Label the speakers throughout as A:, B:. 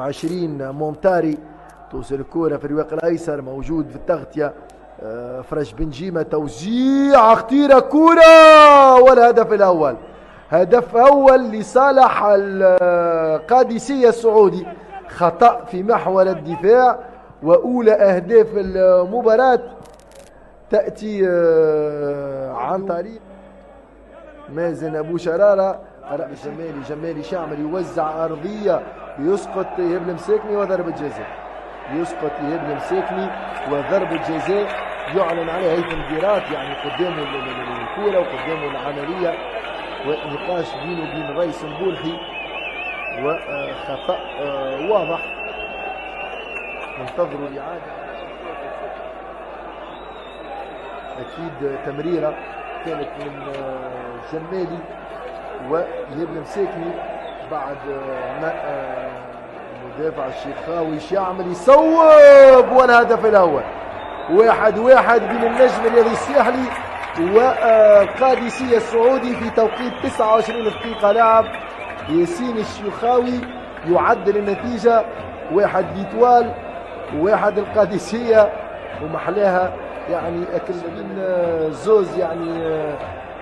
A: رقم 20 مومتاري، توصل الكرة في الرواق الايسر، موجود في التغطية فرج بنجيمة، توزيع خطيرة كرة، والهدف الاول. هدف اول لصالح القادسية السعودي، خطأ في محور الدفاع، واولى اهداف المباراة تأتي عن طريق مازن ابو شرارة. جمالي شامل يوزع ارضية، يسقط يهب المساكني وضربة جزاء. يسقط يهب المساكني وضربة جزاء يعلن عليها هيثم ديرات، يعني قدامه الكورة وقدامه العملية، ونقاش بينه وبين رئيس مبولحي، وخطأ واضح. ننتظروا الإعادة. أكيد تمريرة كانت من جمالي ويهب المساكني، بعد ما مدافع الشيخاوي يعمل يصوب، والهدف الأول. 1-1 بين النجم الرياضي الساحلي والقادسية السعودي في توقيت 29 دقيقة لعب. ياسين الشيخاوي يعدل النتيجة، 1 ليتوال و1 القادسية، ومحلاها يعني أكل من زوز يعني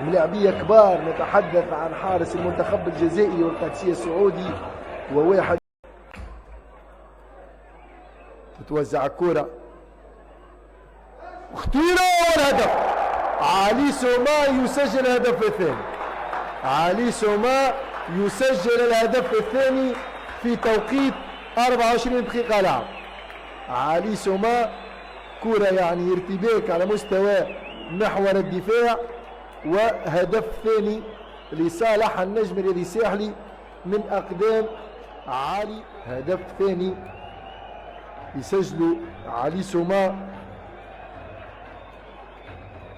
A: ملاعبية كبار. نتحدث عن حارس المنتخب الجزائري والقادسية السعودي، وواحد تتوزع الكرة خطيرة، والهدف. علي سوما يسجل الهدف الثاني. علي سوما يسجل الهدف الثاني في توقيت 24 دقيقة لعب. علي سوما كرة يعني ارتباك على مستوى محور الدفاع، وهدف ثاني لصالح النجم الرياضي الساحلي من أقدام علي. هدف ثاني يسجله علي سوما،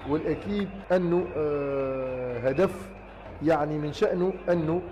A: والأكيد أنه هدف يعني من شأنه أنه